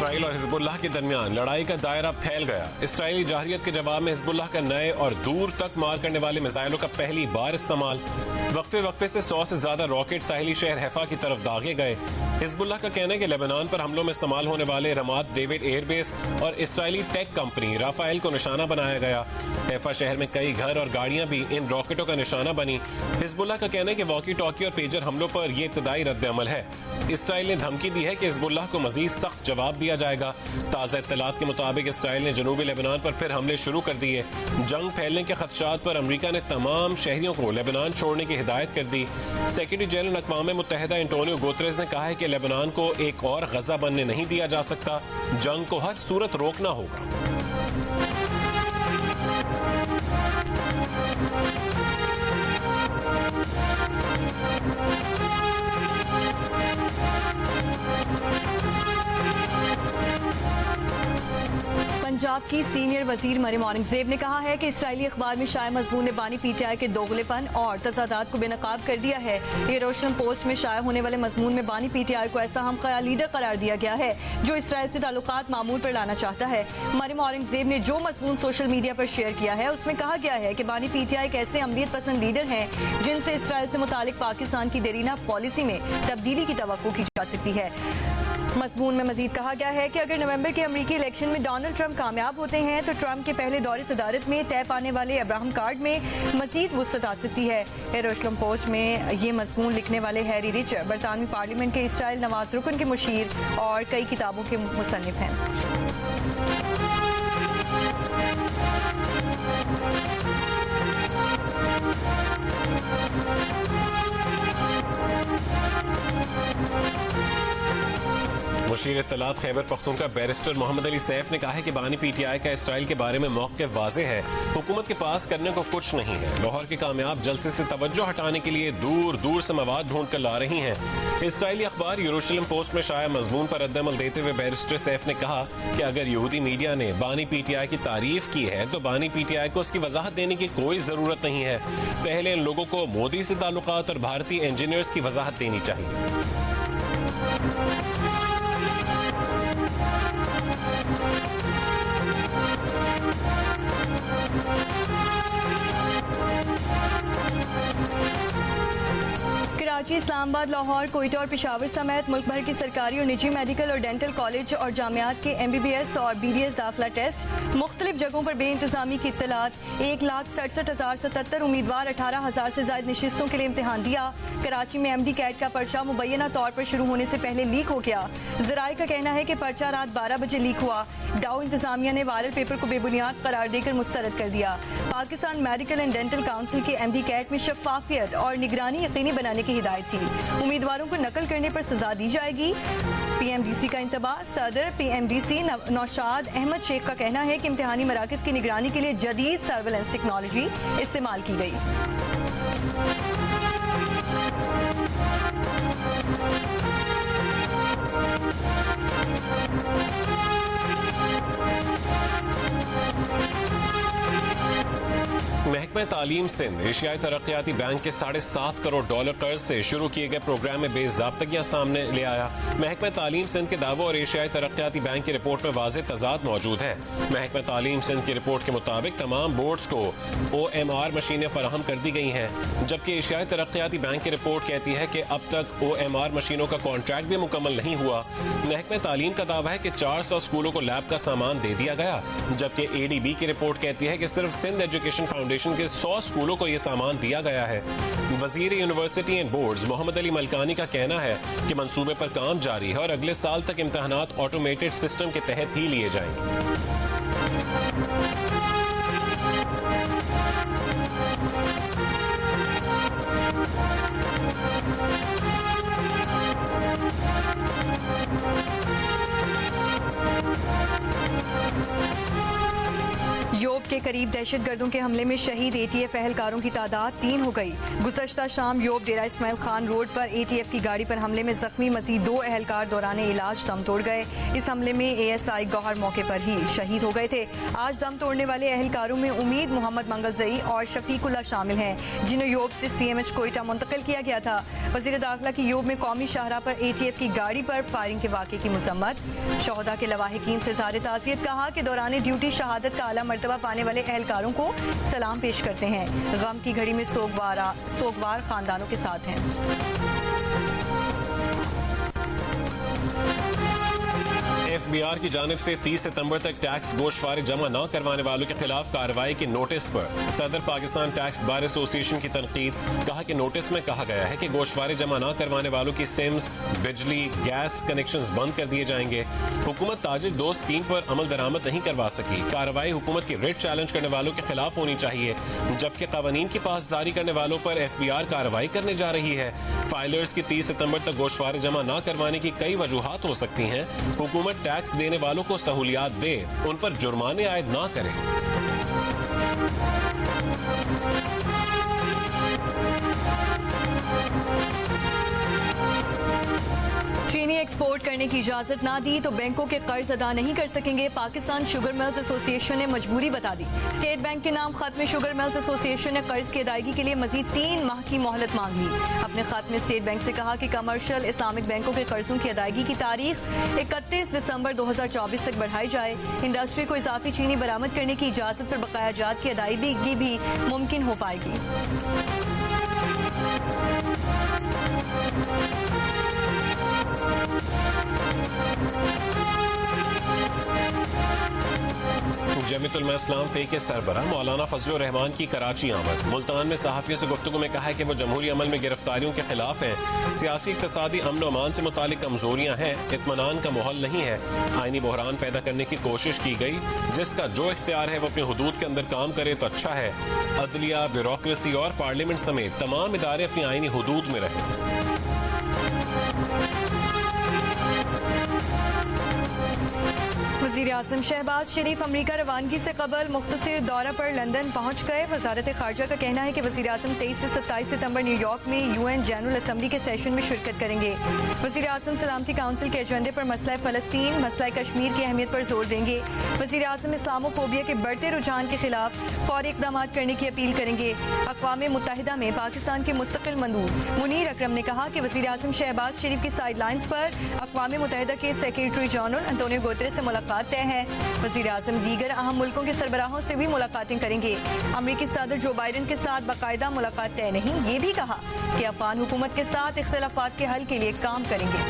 Israel और Hezbollah के दरमियान लड़ाई का दायरा फैल गया। इसराइली जारहियत के जवाब में हिजबुल्लाह का नए और दूर तक मार करने वाले मिसाइलों का पहली बार इस्तेमाल। वक्फे से 100 से ज्यादा रॉकेट साहिली शहर हैफा की तरफ दागे गए। हिजबुल्लाह का कहना है कि लेबनान पर हमलों में इस्तेमाल होने वाले रमात डेविड एयरबेस और इसराइली टेक कंपनी राफेल को निशाना बनाया गया। हैफा शहर में कई घर और गाड़ियां भी इन रॉकेटों का निशाना बनी। हिजबुल्लाह का कहना है कि वॉकी टॉकी और पेजर हमलों पर यह इब्तदाई रद्द-ए-अमल है। इसराइल ने धमकी दी है कि हिजबुल्लाह को मजीद सख्त जवाब दिया जाएगा। ताज़ा इत्तलात के मुताबिक इसराइल ने जनूबी लेबनान पर फिर हमले शुरू कर दिए। जंग फैलने के खदशात पर अमरीका ने तमाम शहरियों को लेबनान छोड़ने की हिदायत कर दी। सेक्रेटरी जनरल अक़वाम मुत्तहिदा एंटोनियो गुतेरेस ने कहा है कि लेबनान को एक और गजा बनने नहीं दिया जा सकता। जंग को हर सूरत रोकना होगा। पंजाब की सीनियर वजीर मरियम औरंगजेब ने कहा है कि इसराइली अखबार में शाया मजबूर ने बानी पीटीआई के दोगलेपन और तजादात को बेनकाब कर दिया है। यरूशलेम पोस्ट में शाया होने वाले मजमून में बानी पीटीआई को ऐसा हम ख्याल लीडर करार दिया गया है जो इसराइल से ताल्लुकात मामूल पर लाना चाहता है। मरियम औरंगजेब ने जो मजमून सोशल मीडिया पर शेयर किया है उसमें कहा गया है कि बानी पीटीआई एक ऐसे अमलीयत पसंद लीडर हैं जिनसे इसराइल से मुतालिक पाकिस्तान की देरीना पॉलिसी में तब्दीली की तवक्को की जा सकती है। मजमून में मजीद कहा गया है कि अगर नवंबर के अमरीकी इलेक्शन में डोनाल्ड ट्रंप कामयाब होते हैं तो ट्रंप के पहले दौरे सदारत में तय पाने वाले अब्राहम कार्ड में मजीद वुसअत आ सकती है। यरूशलेम पोस्ट में ये मजमून लिखने वाले हैरी रिचर बरतानवी पार्लियामेंट के इसराइल नवाज रुकन के मुशीर और कई किताबों के मुसन्निफ हैं। मुशीर इत्तलात खैबर पख्तूनख्वा बैरिस्टर मोहम्मद अली सैफ ने कहा है कि बानी पीटीआई का इसराइल के बारे में मौक़िफ़ वाज़ेह है। हुकूमत के पास करने को कुछ नहीं है। लाहौर के कामयाब जलसे से तवज्जो हटाने के लिए दूर दूर से मवाद ढूंढ कर ला रही हैं। इसराइली अखबार यरूशलेम पोस्ट में शाया मजमून पर रद्द-ए-अमल देते हुए बैरिस्टर सैफ ने कहा कि अगर यहूदी मीडिया ने बानी पीटीआई की तारीफ की है तो बानी पीटीआई को उसकी वजाहत देने की कोई जरूरत नहीं है। पहले इन लोगों को मोदी से ताल्लुकात और भारतीय इंजीनियर्स की वजाहत देनी चाहिए। कराची, इस्लामाबाद, लाहौर, कोयटा और पेशावर समेत मुल्क भर के सरकारी और निजी मेडिकल और डेंटल कॉलेज और जामियात के MBBS और BDS दाखिला टेस्ट मुख्तलिफ जगहों पर बेइंतजामी की इत्तलात। 1,67,077 उम्मीदवार 18,000 से ज्यादा नशिस्तों के लिए इम्तिहान दिया। कराची में MD कैट का पर्चा मुबैना तौर पर शुरू होने से पहले लीक हो गया। ज़राए का कहना है कि पर्चा रात 12 बजे लीक हुआ। डाउ इंतजामिया ने वायरल पेपर को बेबुनियाद करार देकर मुस्तरद कर दिया। Pakistan medical and dental council के MD कैट में शफाफियत और निगरानी यकीनी बनाने की हिदायत थी। उम्मीदवारों को नकल करने पर सजा दी जाएगी। PMDC का इंतबाह। सदर PMDC नौशाद अहमद शेख का कहना है कि इम्तिहानी मराकज़ की निगरानी के लिए जदीद सर्वेलेंस टेक्नोलॉजी इस्तेमाल की गई। महकमा तालीम सिंध एशियाई तरक्याती बैंक के $7.5 करोड़ कर्ज से शुरू किए गए प्रोग्राम में बेज़ाब्तगियां सामने ले आया। महकमा तालीम सिंध के दावों और एशियाई तरक्याती बैंक की रिपोर्ट में वाज़ेह तज़ाद मौजूद है। महकमा तालीम सिंध की रिपोर्ट के मुताबिक तमाम बोर्ड्स को OMR मशीनें फराहम कर दी गई हैं, जबकि एशियाई तरक्याती बैंक की रिपोर्ट कहती है कि अब तक OMR मशीनों का कॉन्ट्रैक्ट भी मुकम्मल नहीं हुआ। महकमा तालीम का दावा है कि 400 स्कूलों को लैब का सामान दे दिया गया, जबकि ADB की रिपोर्ट कहती है कि सिर्फ सिंध एजुकेशन फाउंडेशन के 100 स्कूलों को यह सामान दिया गया है। Wazir university and boards Mohammad Ali Malkani का कहना है कि मंसूबे पर काम जारी है और अगले साल तक इम्तहानात ऑटोमेटेड सिस्टम के तहत ही लिए जाएंगे। यूरोप के के करीब दहशतगर्दों के हमले में शहीद ATF एहलकारों की तादाद 3 हो गई। गुज़श्ता शाम योब डेरा इस्माइल खान रोड पर ATF की गाड़ी पर हमले में जख्मी मजीद 2 एहलकार दौरान इलाज दम तोड़ गए। इस हमले में ASI गौहर मौके पर ही शहीद हो गए थे। आज दम तोड़ने वाले एहलकारों में उम्मीद मोहम्मद मंगलजई और शफीकुल्ला शामिल हैं, जिन्हें योब से CMH कोयटा मुंतकिल किया गया था। वज़ीर दाखिला की योब में कौमी शाहरा पर ATF की गाड़ी पर फायरिंग के वाक़े की मज़म्मत। शोहदा के लवाहिकीन से इज़हार ताज़ियत, कहा कि दौरान ड्यूटी शहादत का आला मर्तबा पाने वाले एहलकारों को सलाम पेश करते हैं। गम की घड़ी में सोगवार खानदानों के साथ हैं। FBR की जानिब से 30 सितंबर तक टैक्स गोशवारे जमा न करवाने वालों के खिलाफ कार्रवाई के नोटिस पर सदर पाकिस्तान टैक्स बार एसोसिएशन की तनकीद। कहा कि नोटिस में कहा गया है कि गोशवारे जमा न करवाने वालों की सिम्स, बिजली, गैस कनेक्शंस बंद कर दिए जाएंगे। हुकूमत ताजिर 2 स्कीम पर अमल दरामद नहीं करवा सकी। कार्रवाई हुकूमत की रिट चैलेंज करने वालों के खिलाफ होनी चाहिए, जबकि कानून की पासदारी करने वालों पर FBR कार्रवाई करने जा रही है। फाइलर्स की 30 सितंबर तक गोशवारे जमा न करवाने की कई वजूहात हो सकती हैं। हुकूमत टैक्स देने वालों को सहूलियात दे, उन पर जुर्माने आयद ना करे। चीनी एक्सपोर्ट करने की इजाजत ना दी तो बैंकों के कर्ज अदा नहीं कर सकेंगे। पाकिस्तान शुगर मिल्स एसोसिएशन ने मजबूरी बता दी। स्टेट बैंक के नाम खत में शुगर मिल्स एसोसिएशन ने कर्ज की अदायगी के लिए मजीद 3 माह की मोहलत मांग ली। अपने खत में स्टेट बैंक से कहा कि कमर्शियल इस्लामिक बैंकों के कर्जों की अदायगी की तारीख 31 दिसंबर 2024 तक बढ़ाई जाए। इंडस्ट्री को इजाफी चीनी बरामद करने की इजाजत पर बकाया जात की अदायगी भी मुमकिन हो पाएगी। जमीयतुल उलमा इस्लाम फे के सरबराह मौलाना फजलुर रहमान की कराची आमद। मुल्तान में सहाफ़ियों से गुफ्तगू में कहा है कि वो जमहूरी अमल में गिरफ्तारियों के खिलाफ हैं। सियासी इक़्तिसादी अमन व अमान से मुतालिक कमजोरियाँ हैं, इत्मीनान का माहौल नहीं है। आईनी बहरान पैदा करने की कोशिश की गई, जिसका जो इख्तियार है वो अपने हुदूद के अंदर काम करे तो अच्छा है। अदलिया, ब्यूरोक्रेसी और पार्लियामेंट समेत तमाम इदारे अपनी आईनी हुदूद में रहें। वज़ीर आज़म शहबाज शरीफ अमरीका रवानगी से कबल मुख्तसर दौरा पर लंदन पहुँच गए। वज़ारत ख़ारजा का कहना है कि वज़ीर आज़म 23 से 27 सितंबर न्यूयॉर्क में UN जनरल असम्बली के सेशन में शिरकत करेंगे। वज़ीर आज़म सलामती काउंसिल के एजेंडे पर मसला फ़लस्तीन, मसला कश्मीर की अहमियत पर जोर देंगे। वज़ीर आज़म इस्लामोफोबिया के बढ़ते रुझान के खिलाफ फौरी इक़दाम करने की अपील करेंगे। अक़वाम मुत्तहिदा में पाकिस्तान के मुस्तक़िल मंदूब मुनीर अकरम ने कहा कि वज़ीर आज़म शहबाज शरीफ की साइडलाइंस पर अक़वाम मुत्तहिदा के सेक्रेटरी जनरल अंतोनियो गुतेरेस से मुलाकात तय है। वज़ीर आज़म दीगर अहम मुल्कों के सरबराहों से भी मुलाकातें करेंगे। अमरीकी सदर जो बाइडन के साथ बाकायदा मुलाकात तय नहीं, ये भी कहा कि अफ़गान हुकूमत के साथ इख्तिलाफात के हल के लिए काम करेंगे।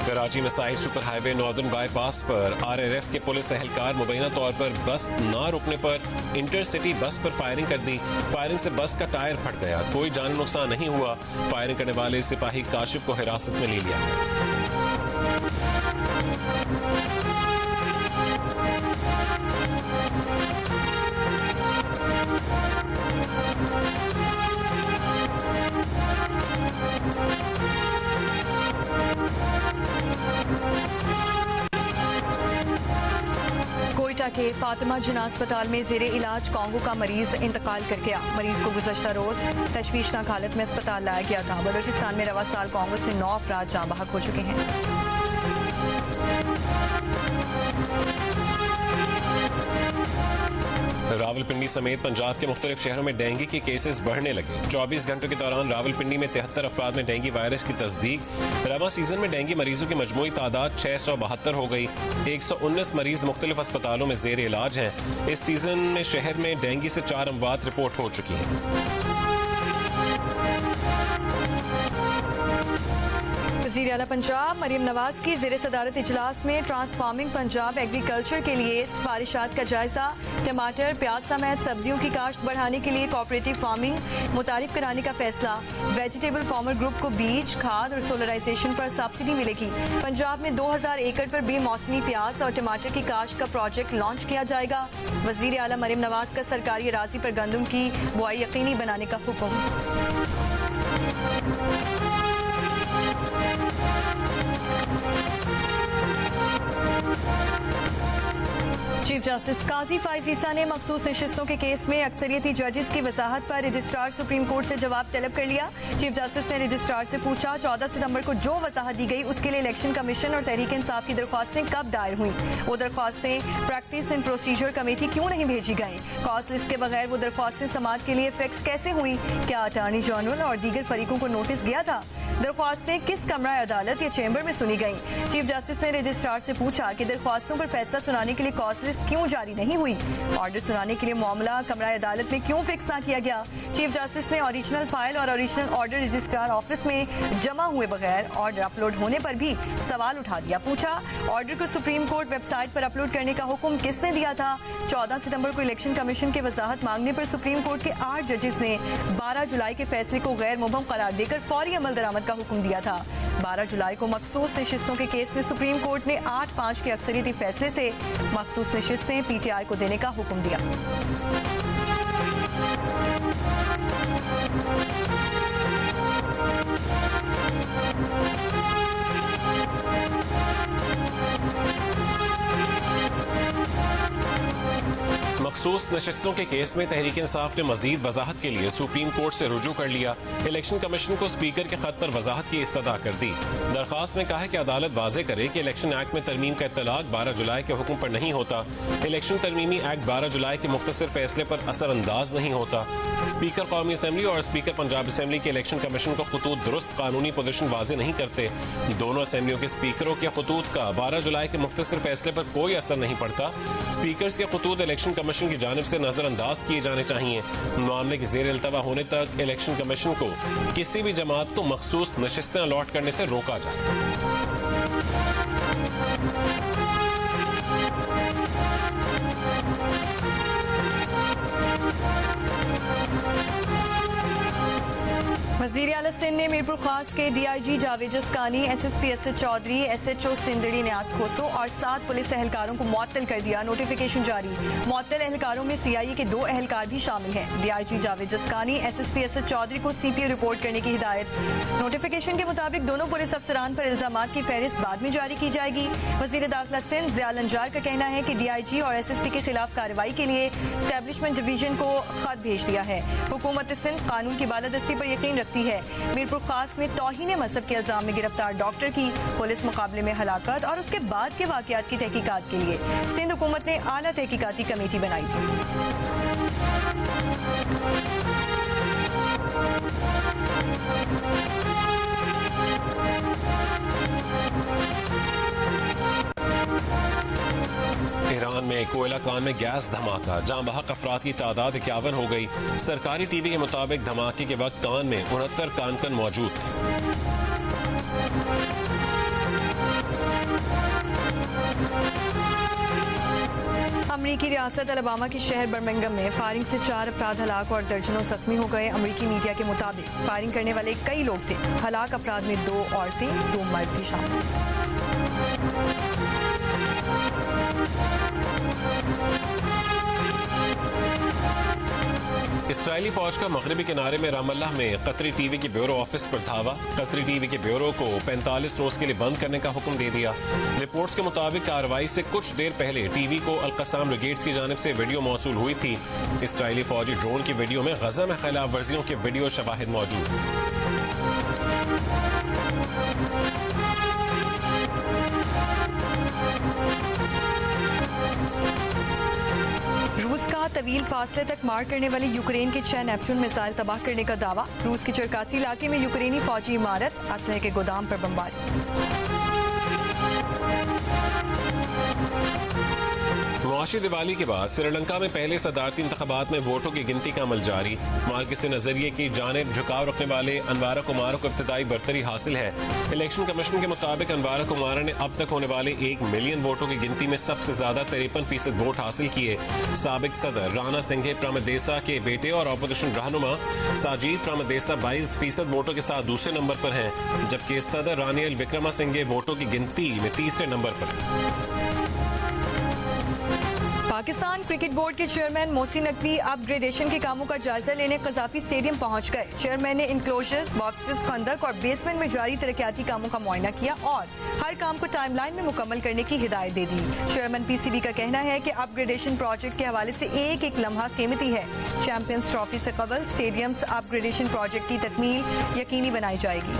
कराची में साहिल शुक्र हाईवे नॉर्दर्न बाईपास पर RRF के पुलिस एहलकार मुबैना तौर पर बस ना रुकने पर इंटरसिटी बस पर फायरिंग कर दी। फायरिंग से बस का टायर फट गया, कोई जानी नुकसान नहीं हुआ। फायरिंग करने वाले सिपाही काशिफ को हिरासत में ले लिया। कोयटा के फातिमा जिन्ना अस्पताल में जेरे इलाज कांगो का मरीज इंतकाल कर गया। मरीज को गुज़श्ता रोज तशवीशनाक हालत में अस्पताल लाया गया था। बलूचिस्तान में रवा साल कांगो से 9 अफराद जाँ बहक हो चुके हैं। रावलपिंडी समेत पंजाब के मुख्तलिफ शहरों में डेंगू के केसेस बढ़ने लगे। 24 घंटों के दौरान रावलपिंडी में 73 अफराद में डेंगू वायरस की तस्दीक। रवा सीजन में डेंगू मरीजों की मजमूई तादाद 672 हो गई। 119 मरीज मुख्तलिफ अस्पतालों में जेर इलाज हैं। इस सीजन में शहर में डेंगू से 4 अमवात रिपोर्ट हो चुकी हैं। वज़ीर आला पंजाब मरियम नवाज की ज़ेर सदारत इजलास में ट्रांसफार्मिंग पंजाब एग्रीकल्चर के लिए सिफारिशात का जायजा। टमाटर, प्याज समेत सब्जियों की काश्त बढ़ाने के लिए कोऑपरेटिव फार्मिंग मुतारिफ कराने का फैसला। वेजिटेबल फार्मर ग्रुप को बीज, खाद और सोलराइजेशन पर सब्सिडी मिलेगी। पंजाब में 2000 एकड़ पर बेमौसमी प्याज और टमाटर की काश्त का प्रोजेक्ट लॉन्च किया जाएगा। वज़ीर आला मरियम नवाज का सरकारी अराजी पर गंदम की बुआई यकीनी बनाने का हुक्म। चीफ जस्टिस काजी फाइज ईसा ने मखसूस नशिस्तों के केस में अक्सरियती जजेस की वजाहत पर रजिस्ट्रार सुप्रीम कोर्ट से जवाब तलब कर लिया। चीफ जस्टिस ने रजिस्ट्रार से पूछा 14 सितंबर को जो वजाहत दी गई उसके लिए इलेक्शन कमीशन और तहरीक इंसाफ की दरख्वास्तें कब दायर हुई। वो दरख्वास्तें प्रैक्टिस एंड प्रोसीजर कमेटी क्यों नहीं भेजी गई। कॉस्ट लिस्ट के बगैर वो दरख्वास्तें समाअत के लिए फिक्स कैसे हुई। क्या अटॉर्नी जनरल और दीगर फरीकों को नोटिस गया था। दरख्वास्तें किस कमरा अदालत या चैम्बर में सुनी गई। चीफ जस्टिस ने रजिस्ट्रार से पूछा कि दरख्वास्तों पर फैसला सुनाने के लिए कॉस्ट लिस्ट क्यों जारी नहीं हुई। ऑर्डर सुनाने के लिए मामला कमरा अदालत में क्यों फिक्स ना किया गया। चीफ जस्टिस ने ओरिजिनल फाइल और ओरिजिनल ऑर्डर रजिस्ट्रार ऑफिस में जमा हुए बगैर ऑर्डर अपलोड होने पर भी सवाल उठा दिया। पूछा ऑर्डर को सुप्रीम कोर्ट वेबसाइट पर अपलोड करने का हुक्म किसने दिया था। 14 सितंबर को इलेक्शन कमीशन के वजाहत मांगने पर सुप्रीम कोर्ट के 8 जजेस ने 12 जुलाई के फैसले को गैर मुबहम करार देकर फौरी अमल दरामद का हुक्म दिया था। 12 जुलाई को मखसूस नशिस्तों के केस में सुप्रीम कोर्ट ने 8-5 के अक्सरियती फैसले से मखसूस नशिस्तें पीटीआई को देने का हुक्म दिया। मखसूस नशिस्तों के केस में तहरीक इंसाफ ने मजीद वजाहत के लिए सुप्रीम कोर्ट से रुजू कर लिया। इलेक्शन कमीशन को स्पीकर के खत पर वजाहत की इस्तदा कर दी। दरख्वास्त में कहा है कि अदालत वाजे करे कि इलेक्शन एक्ट में तरमीम का इत्तलाक 12 जुलाई के हुक्म पर नहीं होता। इलेक्शन तरमीमी एक्ट 12 जुलाई के मुख्तसर फैसले पर असरअंदाज नहीं होता। स्पीकर कौमी असम्बली और स्पीकर पंजाब असम्बली के इलेक्शन कमीशन को खतूत दुरुस्त कानूनी पोजीशन वाजे नहीं करते। दोनों असम्बलियों के स्पीकरों के खतूत का 12 जुलाई के मुख्तसर फैसले पर कोई असर नहीं पड़ता। स्पीकर्स के खतूत इलेक्शन कमीशन की जानिब से नजरअंदाज किए जाने चाहिए। मामले के ज़ेर इल्तवा होने तक इलेक्शन कमीशन को किसी भी जमात को मखसूस नशिस्तें अलॉट करने से रोका जाए। वज़ीर आला सिंध ने मीरपुर खास के DIG Javed जसकानी, SSP Asad Chaudhary, SHO Sindhri न्याज खोसो और 7 पुलिस एहलकारों को मुअत्तल कर दिया। नोटिफिकेशन जारी। मुअत्तल एहलकारों में CIA के 2 एहलकार भी शामिल हैं। DIG जावेद जसकानी, SSP असद चौधरी को CPO रिपोर्ट करने की हिदायत। नोटिफिकेशन के मुताबिक दोनों पुलिस अफसरान पर इल्जामात की फहरिस्त बाद में जारी की जाएगी। वज़ीर दाखिला सिंध ज़ियाल अंजार का कहना है कि DIG और SSP के खिलाफ कार्रवाई के लिए एस्टेब्लिशमेंट डिवीजन को खत भेज दिया है। हुकूमत सिंध कानून की बालादस्ती पर यकीन रखती है। मीरपुर खास में तौहीन मजहब के इल्जाम में गिरफ्तार डॉक्टर की पुलिस मुकाबले में हलाकत और उसके बाद के वाकयात की तहकीकात के लिए सिंध हुकूमत ने आला तहकीकाती कमेटी बनाई थी। ईरान में कोयला कान में गैस धमाका, जहां बहक अफराद की तादाद 51 हो गई। सरकारी टीवी के मुताबिक धमाके के वक्त कान में 69 कानकन मौजूद थे। अमरीकी रियासत अलबामा के शहर बर्मिंघम में फायरिंग से 4 अफराद हलाक और दर्जनों जख्मी हो गए। अमरीकी मीडिया के मुताबिक फायरिंग करने वाले कई लोग थे। हलाक अफराद में 2 औरतें, 2 मर्द भी शामिल। इसराइली फौज का मगरबी किनारे में रामल्लाह में कतरी टीवी के ब्यूरो ऑफिस पर धावा। कतरी टीवी के ब्यूरो को 45 रोज के लिए बंद करने का हुक्म दे दिया। रिपोर्ट्स के मुताबिक कार्रवाई से कुछ देर पहले टीवी को अल-कसाम ब्रिगेड्स की जानिब से वीडियो मौसूल हुई थी। इसराइली फौजी ड्रोन की वीडियो में गजा में खिलाफ वर्जियों के वीडियो शवाहिद मौजूद। रूस का तवील फासले तक मार करने वाली यूक्रेन के 6 नेपच्यून मिसाइल तबाह करने का दावा। रूस के चरकासी इलाके में यूक्रेनी फौजी इमारत, असलहे के गोदाम पर बमबारी। मुआशी दिवाली के बाद श्रीलंका में पहले सदारती इंतखाबात में वोटों की गिनती का अमल जारी। मार्के से नजरिए की जानिब झुकाव रखने वाले अनवारा कुमार को इब्तदाई बरतरी हासिल है। इलेक्शन कमीशन के मुताबिक अनवारा कुमार ने अब तक होने वाले 1 मिलियन वोटों की गिनती में सबसे ज्यादा 53% वोट हासिल किए। साबिक सदर राणा सिंघे प्रमदेसा के बेटे और अपोजिशन रहनुमा साजिद प्रमदेसा 22% वोटों के साथ दूसरे नंबर पर हैं, जबकि सदर रानियल विक्रमासिंघे वोटों की गिनती में तीसरे नंबर पर है। पाकिस्तान क्रिकेट बोर्ड के चेयरमैन मोहसिन नकवी अपग्रेडेशन के कामों का जायजा लेने कजाफी स्टेडियम पहुंच गए। चेयरमैन ने इंक्लोजर्स, बॉक्सेस, खंदक और बेसमेंट में जारी तरक्याती कामों का मुआयना किया और हर काम को टाइमलाइन में मुकम्मल करने की हिदायत दे दी। चेयरमैन पीसीबी का कहना है कि अपग्रेडेशन प्रोजेक्ट के हवाले से एक एक लम्हा कीमती है। चैंपियंस ट्रॉफी से कबल स्टेडियम्स अपग्रेडेशन प्रोजेक्ट की तकमील यकीनी बनाई जाएगी।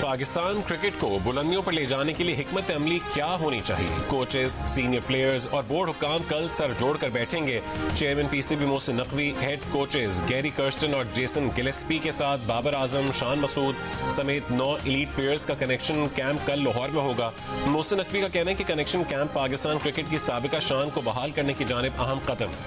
पाकिस्तान क्रिकेट को बुलंदियों पर ले जाने के लिए हिकमत अमली क्या होनी चाहिए? कोचेस, सीनियर प्लेयर्स और बोर्ड हुक्काम कल सर जोड़कर बैठेंगे। Chairman PCB Mohsin Naqvi, head coaches Gary Kirsten और जेसन गिलेस्पी के साथ बाबर आजम, शान मसूद समेत 9 एलीट प्लेयर्स का कनेक्शन कैंप कल लाहौर में होगा। मोहसिन नकवी का कहना है कि कनेक्शन कैंप पाकिस्तान क्रिकेट की साबिका शान को बहाल करने की जानिब अहम कदम है।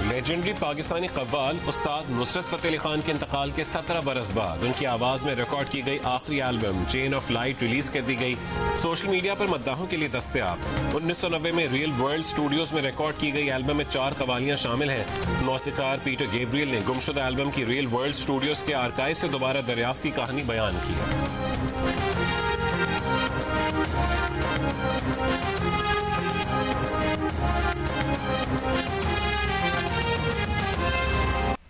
लेजेंडरी पाकिस्तानी कव्वाल उस्ताद नुसरत फतेह अली खान के इंतकाल के 17 बरस बाद उनकी आवाज में रिकॉर्ड की गई आखिरी album chain of light release कर दी गई। सोशल मीडिया पर मद्दाहों के लिए दस्तयाब। 1990 में रियल वर्ल्ड स्टूडियोज में रिकॉर्ड की गई एल्बम में 4 कवालियां शामिल हैं। मौसीकार पीटर गैब्रियल ने गुमशुदा एल्बम की रियल वर्ल्ड स्टूडियोज के आर्काइव से दोबारा दरियाफ्त की कहानी बयान की है।